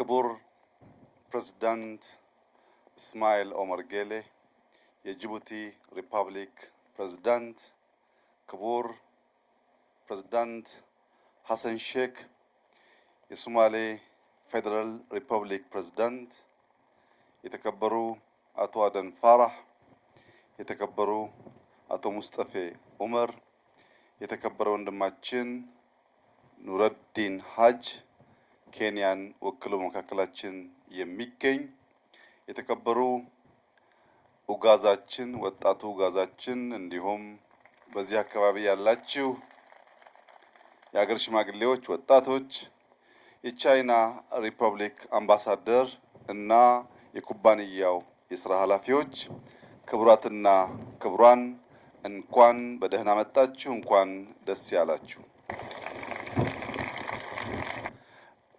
ክቡር ፕሬዝዳንት እስማኤል ኦመር ጌሌ የጅቡቲ ሪፐብሊክ ፕሬዝዳንት፣ ክቡር ፕሬዝዳንት ሐሰን ሼክ የሶማሌ ፌደራል ሪፐብሊክ ፕሬዝዳንት፣ የተከበሩ አቶ አደን ፋራህ፣ የተከበሩ አቶ ሙስጠፌ ዑመር፣ የተከበረ ወንድማችን ኑረዲን ሀጅ ኬንያን ወክሎ መካከላችን የሚገኝ፣ የተከበሩ ኡጋዛችን ወጣቱ ኡጋዛችን፣ እንዲሁም በዚህ አካባቢ ያላችሁ የሀገር ሽማግሌዎች፣ ወጣቶች፣ የቻይና ሪፐብሊክ አምባሳደር እና የኩባንያው የስራ ኃላፊዎች፣ ክቡራትና ክቡራን እንኳን በደህና መጣችሁ፣ እንኳን ደስ ያላችሁ።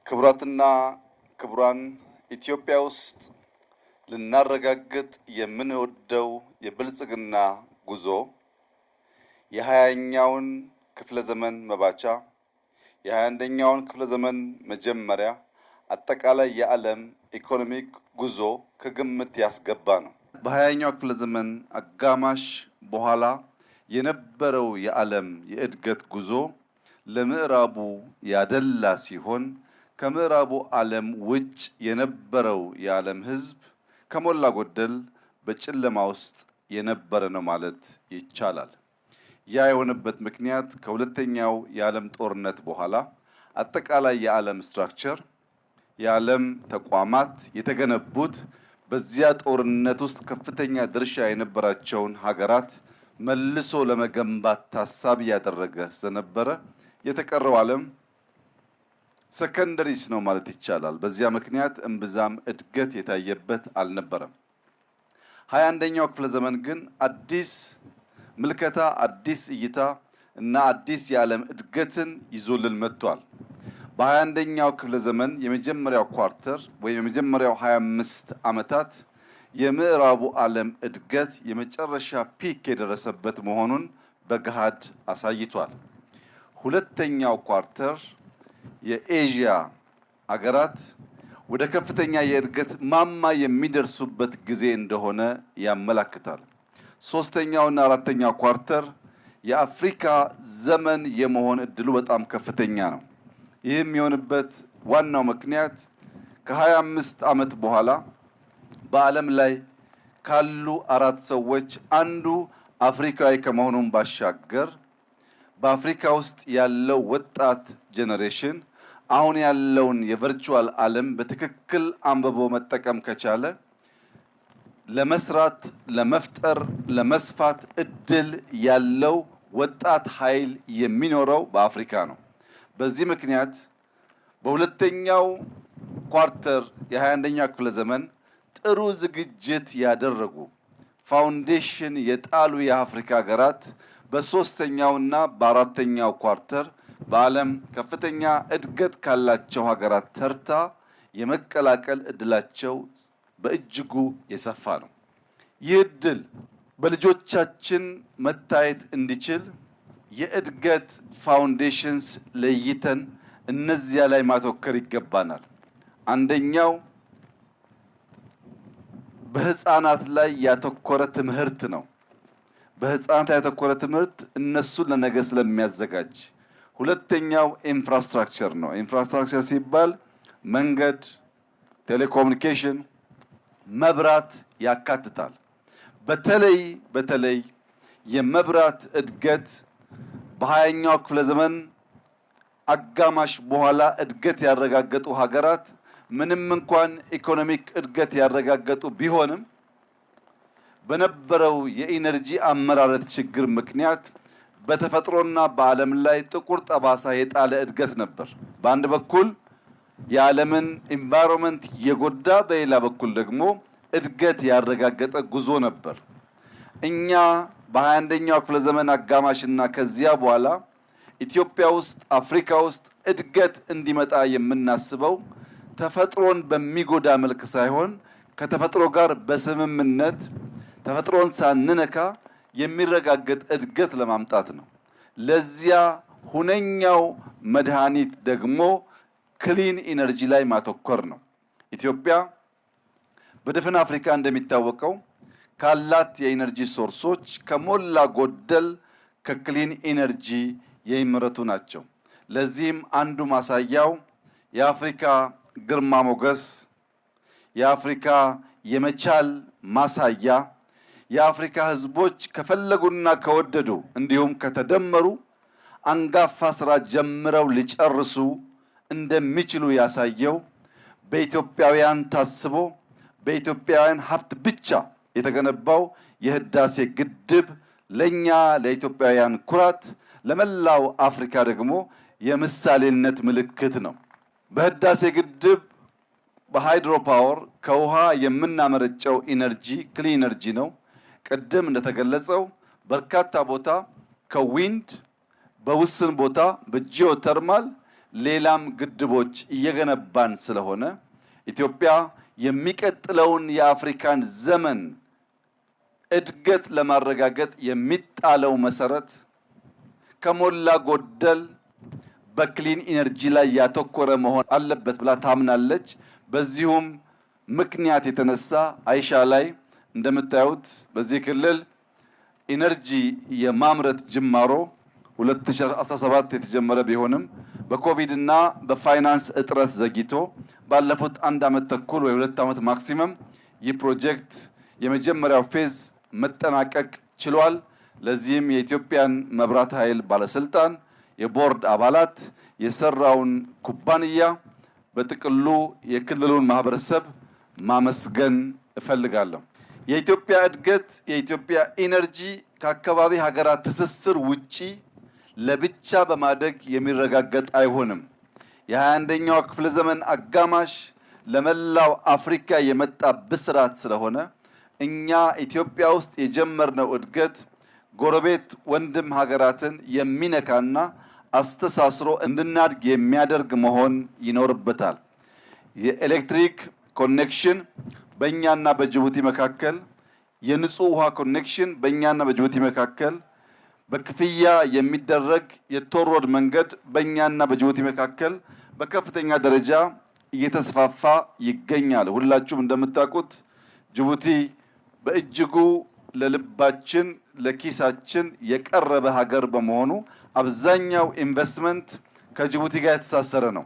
ክቡራትና ክቡራን፣ ኢትዮጵያ ውስጥ ልናረጋግጥ የምንወደው የብልጽግና ጉዞ የ20ኛውን ክፍለ ዘመን መባቻ፣ የ21ኛውን ክፍለ ዘመን መጀመሪያ አጠቃላይ የዓለም ኢኮኖሚክ ጉዞ ከግምት ያስገባ ነው። በ20ኛው ክፍለ ዘመን አጋማሽ በኋላ የነበረው የዓለም የእድገት ጉዞ ለምዕራቡ ያደላ ሲሆን ከምዕራቡ ዓለም ውጭ የነበረው የዓለም ሕዝብ ከሞላ ጎደል በጨለማ ውስጥ የነበረ ነው ማለት ይቻላል። ያ የሆነበት ምክንያት ከሁለተኛው የዓለም ጦርነት በኋላ አጠቃላይ የዓለም ስትራክቸር፣ የዓለም ተቋማት የተገነቡት በዚያ ጦርነት ውስጥ ከፍተኛ ድርሻ የነበራቸውን ሀገራት መልሶ ለመገንባት ታሳቢ ያደረገ ስለነበረ የተቀረው ዓለም ሰከንደሪስ ነው ማለት ይቻላል። በዚያ ምክንያት እምብዛም እድገት የታየበት አልነበረም። 21ኛው ክፍለ ዘመን ግን አዲስ ምልከታ፣ አዲስ እይታ እና አዲስ የዓለም እድገትን ይዞልን መጥቷል። በ21ኛው ክፍለ ዘመን የመጀመሪያው ኳርተር ወይም የመጀመሪያው 25 ዓመታት የምዕራቡ ዓለም እድገት የመጨረሻ ፒክ የደረሰበት መሆኑን በገሃድ አሳይቷል። ሁለተኛው ኳርተር የኤዥያ አገራት ወደ ከፍተኛ የእድገት ማማ የሚደርሱበት ጊዜ እንደሆነ ያመለክታል። ሶስተኛውና አራተኛው ኳርተር የአፍሪካ ዘመን የመሆን እድሉ በጣም ከፍተኛ ነው። ይህም የሆነበት ዋናው ምክንያት ከ25 ዓመት በኋላ በዓለም ላይ ካሉ 4 ሰዎች አንዱ አፍሪካዊ ከመሆኑም ባሻገር በአፍሪካ ውስጥ ያለው ወጣት ጄኔሬሽን አሁን ያለውን የቨርቹዋል ዓለም በትክክል አንብቦ መጠቀም ከቻለ ለመስራት፣ ለመፍጠር፣ ለመስፋት እድል ያለው ወጣት ኃይል የሚኖረው በአፍሪካ ነው። በዚህ ምክንያት በሁለተኛው ኳርተር የ21ኛው ክፍለ ዘመን ጥሩ ዝግጅት ያደረጉ ፋውንዴሽን የጣሉ የአፍሪካ ሀገራት በሶስተኛውና በአራተኛው ኳርተር በዓለም ከፍተኛ እድገት ካላቸው ሀገራት ተርታ የመቀላቀል እድላቸው በእጅጉ የሰፋ ነው። ይህ እድል በልጆቻችን መታየት እንዲችል የእድገት ፋውንዴሽንስ ለይተን እነዚያ ላይ ማተኮር ይገባናል። አንደኛው በህፃናት ላይ ያተኮረ ትምህርት ነው። በህፃናት ላይ ያተኮረ ትምህርት እነሱን ለነገ ስለሚያዘጋጅ። ሁለተኛው ኢንፍራስትራክቸር ነው። ኢንፍራስትራክቸር ሲባል መንገድ፣ ቴሌኮሙኒኬሽን፣ መብራት ያካትታል። በተለይ የመብራት እድገት በ20ኛው ክፍለ ዘመን አጋማሽ በኋላ እድገት ያረጋገጡ ሀገራት ምንም እንኳን ኢኮኖሚክ እድገት ያረጋገጡ ቢሆንም በነበረው የኢነርጂ አመራረት ችግር ምክንያት በተፈጥሮና በዓለም ላይ ጥቁር ጠባሳ የጣለ እድገት ነበር። በአንድ በኩል የዓለምን ኢንቫይሮንመንት የጎዳ፣ በሌላ በኩል ደግሞ እድገት ያረጋገጠ ጉዞ ነበር። እኛ በ21ኛው ክፍለ ዘመን አጋማሽና ከዚያ በኋላ ኢትዮጵያ ውስጥ፣ አፍሪካ ውስጥ እድገት እንዲመጣ የምናስበው ተፈጥሮን በሚጎዳ መልክ ሳይሆን ከተፈጥሮ ጋር በስምምነት ተፈጥሮን ሳንነካ የሚረጋገጥ እድገት ለማምጣት ነው። ለዚያ ሁነኛው መድኃኒት ደግሞ ክሊን ኢነርጂ ላይ ማተኮር ነው። ኢትዮጵያ በድፍን አፍሪካ እንደሚታወቀው ካላት የኢነርጂ ሶርሶች ከሞላ ጎደል ከክሊን ኢነርጂ የሚመረቱ ናቸው። ለዚህም አንዱ ማሳያው የአፍሪካ ግርማ ሞገስ፣ የአፍሪካ የመቻል ማሳያ፣ የአፍሪካ ህዝቦች ከፈለጉና ከወደዱ እንዲሁም ከተደመሩ አንጋፋ ስራ ጀምረው ሊጨርሱ እንደሚችሉ ያሳየው በኢትዮጵያውያን ታስቦ በኢትዮጵያውያን ሀብት ብቻ የተገነባው የህዳሴ ግድብ ለኛ ለኢትዮጵያውያን ኩራት፣ ለመላው አፍሪካ ደግሞ የምሳሌነት ምልክት ነው። በህዳሴ ግድብ በሃይድሮ ፓወር ከውሃ የምናመረጨው ኢነርጂ ክሊን ኢነርጂ ነው። ቅድም እንደተገለጸው በርካታ ቦታ ከዊንድ በውስን ቦታ በጂኦተርማል ሌላም ግድቦች እየገነባን ስለሆነ ኢትዮጵያ የሚቀጥለውን የአፍሪካን ዘመን እድገት ለማረጋገጥ የሚጣለው መሰረት ከሞላ ጎደል በክሊን ኢነርጂ ላይ ያተኮረ መሆን አለበት ብላ ታምናለች። በዚሁም ምክንያት የተነሳ አይሻ ላይ እንደምታዩት በዚህ ክልል ኢነርጂ የማምረት ጅማሮ 2017 የተጀመረ ቢሆንም በኮቪድ እና በፋይናንስ እጥረት ዘግይቶ ባለፉት 1 ዓመት ተኩል ወይ 2 ዓመት ማክሲመም ይህ ፕሮጀክት የመጀመሪያው ፌዝ መጠናቀቅ ችሏል። ለዚህም የኢትዮጵያን መብራት ኃይል ባለስልጣን የቦርድ አባላት የሰራውን ኩባንያ በጥቅሉ የክልሉን ማህበረሰብ ማመስገን እፈልጋለሁ። የኢትዮጵያ እድገት የኢትዮጵያ ኢነርጂ ከአካባቢ ሀገራት ትስስር ውጪ ለብቻ በማደግ የሚረጋገጥ አይሆንም። የ21ኛው ክፍለ ዘመን አጋማሽ ለመላው አፍሪካ የመጣ ብስራት ስለሆነ እኛ ኢትዮጵያ ውስጥ የጀመርነው እድገት ጎረቤት ወንድም ሀገራትን የሚነካና አስተሳስሮ እንድናድግ የሚያደርግ መሆን ይኖርበታል። የኤሌክትሪክ ኮኔክሽን በእኛና በጅቡቲ መካከል፣ የንጹህ ውሃ ኮኔክሽን በእኛና በጅቡቲ መካከል፣ በክፍያ የሚደረግ የቶል ሮድ መንገድ በእኛና በጅቡቲ መካከል በከፍተኛ ደረጃ እየተስፋፋ ይገኛል። ሁላችሁም እንደምታውቁት ጅቡቲ በእጅጉ ለልባችን ለኪሳችን የቀረበ ሀገር በመሆኑ አብዛኛው ኢንቨስትመንት ከጅቡቲ ጋር የተሳሰረ ነው።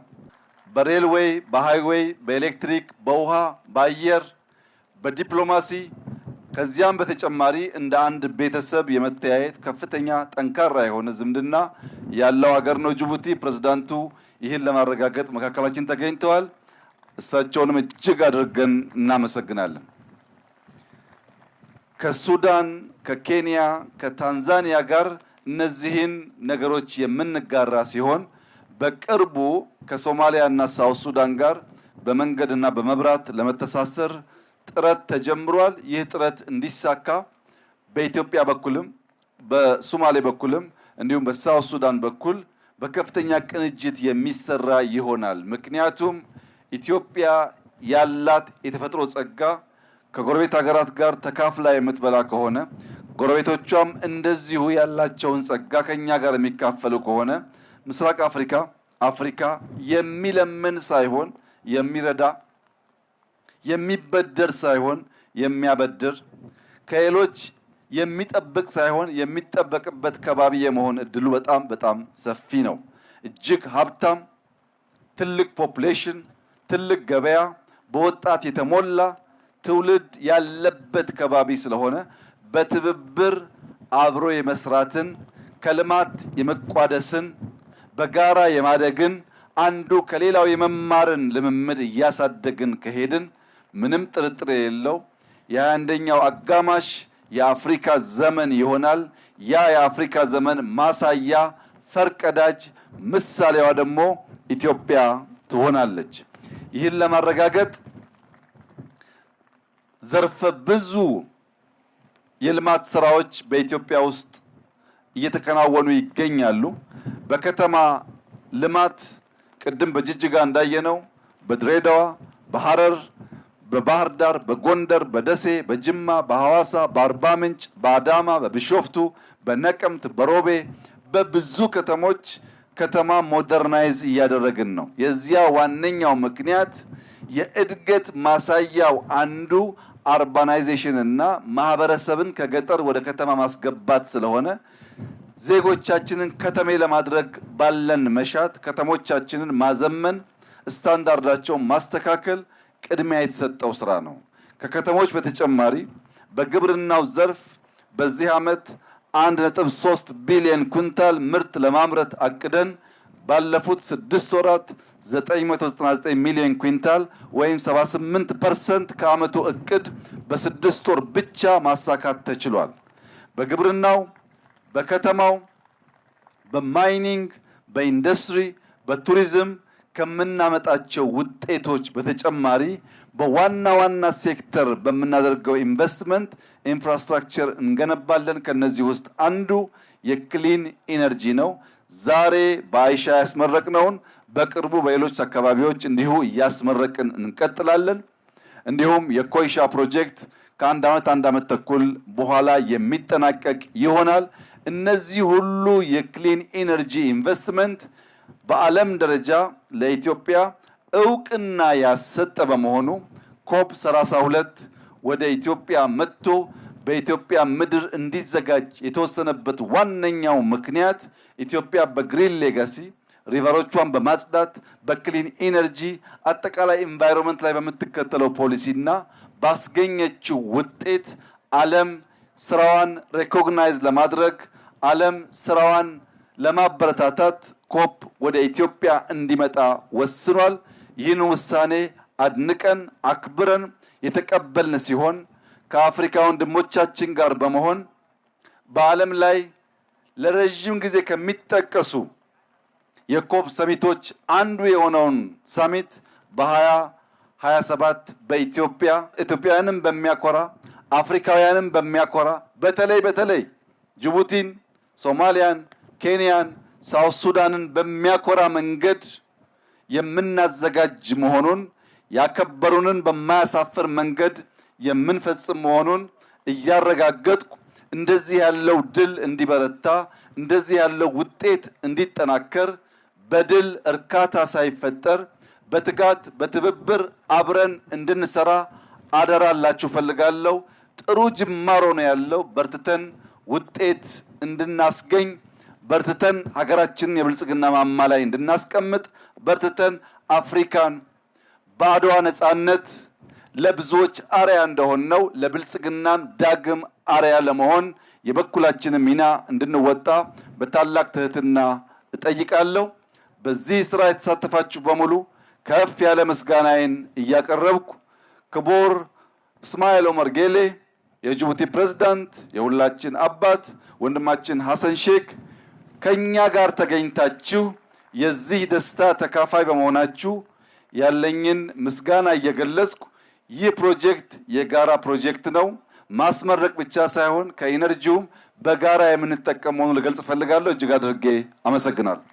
በሬልዌይ፣ በሃይዌይ፣ በኤሌክትሪክ፣ በውሃ፣ በአየር፣ በዲፕሎማሲ ከዚያም በተጨማሪ እንደ አንድ ቤተሰብ የመተያየት ከፍተኛ ጠንካራ የሆነ ዝምድና ያለው ሀገር ነው ጅቡቲ። ፕሬዝዳንቱ ይህን ለማረጋገጥ መካከላችን ተገኝተዋል። እሳቸውንም እጅግ አድርገን እናመሰግናለን። ከሱዳን፣ ከኬንያ፣ ከታንዛኒያ ጋር እነዚህን ነገሮች የምንጋራ ሲሆን በቅርቡ ከሶማሊያ እና ሳውት ሱዳን ጋር በመንገድና በመብራት ለመተሳሰር ጥረት ተጀምሯል። ይህ ጥረት እንዲሳካ በኢትዮጵያ በኩልም በሶማሌ በኩልም እንዲሁም በሳውት ሱዳን በኩል በከፍተኛ ቅንጅት የሚሰራ ይሆናል። ምክንያቱም ኢትዮጵያ ያላት የተፈጥሮ ጸጋ ከጎረቤት ሀገራት ጋር ተካፍላ የምትበላ ከሆነ ጎረቤቶቿም እንደዚሁ ያላቸውን ጸጋ ከኛ ጋር የሚካፈሉ ከሆነ ምስራቅ አፍሪካ የሚለምን ሳይሆን የሚረዳ፣ የሚበደር ሳይሆን የሚያበድር፣ ከሌሎች የሚጠብቅ ሳይሆን የሚጠበቅበት ከባቢ የመሆን እድሉ በጣም ሰፊ ነው። እጅግ ሀብታም፣ ትልቅ ፖፑሌሽን፣ ትልቅ ገበያ፣ በወጣት የተሞላ ትውልድ ያለበት ከባቢ ስለሆነ በትብብር አብሮ የመስራትን፣ ከልማት የመቋደስን፣ በጋራ የማደግን፣ አንዱ ከሌላው የመማርን ልምምድ እያሳደግን ከሄድን ምንም ጥርጥር የሌለው የ21ኛው አጋማሽ የአፍሪካ ዘመን ይሆናል። ያ የአፍሪካ ዘመን ማሳያ ፈርቀዳጅ ምሳሌዋ ደግሞ ኢትዮጵያ ትሆናለች። ይህን ለማረጋገጥ ዘርፈ ብዙ የልማት ስራዎች በኢትዮጵያ ውስጥ እየተከናወኑ ይገኛሉ። በከተማ ልማት ቅድም በጅጅጋ እንዳየነው በድሬዳዋ፣ በሐረር፣ በባህር ዳር፣ በጎንደር፣ በደሴ፣ በጅማ፣ በሐዋሳ፣ በአርባ ምንጭ፣ በአዳማ፣ በቢሾፍቱ፣ በነቀምት፣ በሮቤ በብዙ ከተሞች ከተማ ሞደርናይዝ እያደረግን ነው። የዚያ ዋነኛው ምክንያት የእድገት ማሳያው አንዱ አርባናይዜሽን እና ማህበረሰብን ከገጠር ወደ ከተማ ማስገባት ስለሆነ ዜጎቻችንን ከተሜ ለማድረግ ባለን መሻት ከተሞቻችንን ማዘመን፣ ስታንዳርዳቸውን ማስተካከል ቅድሚያ የተሰጠው ስራ ነው። ከከተሞች በተጨማሪ በግብርናው ዘርፍ በዚህ ዓመት 1.3 ቢሊዮን ኩንታል ምርት ለማምረት አቅደን ባለፉት 6 ወራት 999 ሚሊዮን ኩንታል ወይም 78% ከዓመቱ እቅድ በ6 ወር ብቻ ማሳካት ተችሏል። በግብርናው፣ በከተማው፣ በማይኒንግ፣ በኢንዱስትሪ፣ በቱሪዝም ከምናመጣቸው ውጤቶች በተጨማሪ በዋና ዋና ሴክተር በምናደርገው ኢንቨስትመንት ኢንፍራስትራክቸር እንገነባለን። ከነዚህ ውስጥ አንዱ የክሊን ኢነርጂ ነው። ዛሬ በአይሻ ያስመረቅነውን በቅርቡ በሌሎች አካባቢዎች እንዲሁ እያስመረቅን እንቀጥላለን። እንዲሁም የኮይሻ ፕሮጀክት ከአንድ ዓመት ተኩል በኋላ የሚጠናቀቅ ይሆናል። እነዚህ ሁሉ የክሊን ኢነርጂ ኢንቨስትመንት በዓለም ደረጃ ለኢትዮጵያ እውቅና ያሰጠ በመሆኑ ኮፕ 32 ወደ ኢትዮጵያ መጥቶ በኢትዮጵያ ምድር እንዲዘጋጅ የተወሰነበት ዋነኛው ምክንያት ኢትዮጵያ በግሪን ሌጋሲ ሪቨሮቿን በማጽዳት በክሊን ኢነርጂ አጠቃላይ ኢንቫይሮንመንት ላይ በምትከተለው ፖሊሲና ባስገኘችው ውጤት ዓለም ስራዋን ሬኮግናይዝ ለማድረግ ዓለም ስራዋን ለማበረታታት ኮፕ ወደ ኢትዮጵያ እንዲመጣ ወስኗል። ይህን ውሳኔ አድንቀን አክብረን የተቀበልን ሲሆን ከአፍሪካ ወንድሞቻችን ጋር በመሆን በዓለም ላይ ለረጅም ጊዜ ከሚጠቀሱ የኮፕ ሰሚቶች አንዱ የሆነውን ሰሚት በ2027 በኢትዮጵያ ኢትዮጵያውያንን በሚያኮራ አፍሪካውያንን በሚያኮራ በተለይ ጅቡቲን፣ ሶማሊያን፣ ኬንያን፣ ሳውት ሱዳንን በሚያኮራ መንገድ የምናዘጋጅ መሆኑን ያከበሩንን በማያሳፍር መንገድ የምንፈጽም መሆኑን እያረጋገጥኩ እንደዚህ ያለው ድል እንዲበረታ እንደዚህ ያለው ውጤት እንዲጠናከር በድል እርካታ ሳይፈጠር በትጋት በትብብር አብረን እንድንሰራ አደራላችሁ ፈልጋለሁ። ጥሩ ጅማሮ ነው ያለው። በርትተን ውጤት እንድናስገኝ በርትተን ሀገራችንን የብልጽግና ማማ ላይ እንድናስቀምጥ በርትተን አፍሪካን በአድዋ ነጻነት ለብዙዎች አርያ እንደሆነው ለብልጽግናም ዳግም አርያ ለመሆን የበኩላችንን ሚና እንድንወጣ በታላቅ ትህትና እጠይቃለሁ። በዚህ ስራ የተሳተፋችሁ በሙሉ ከፍ ያለ ምስጋናዬን እያቀረብኩ ክቡር እስማኤል ኦመር ጌሌ የጅቡቲ ፕሬዝዳንት፣ የሁላችን አባት ወንድማችን ሐሰን ሼክ ከኛ ጋር ተገኝታችሁ የዚህ ደስታ ተካፋይ በመሆናችሁ ያለኝን ምስጋና እየገለጽኩ ይህ ፕሮጀክት የጋራ ፕሮጀክት ነው። ማስመረቅ ብቻ ሳይሆን ከኢነርጂውም በጋራ የምንጠቀም መሆኑን ልገልጽ እፈልጋለሁ። እጅግ አድርጌ አመሰግናለሁ።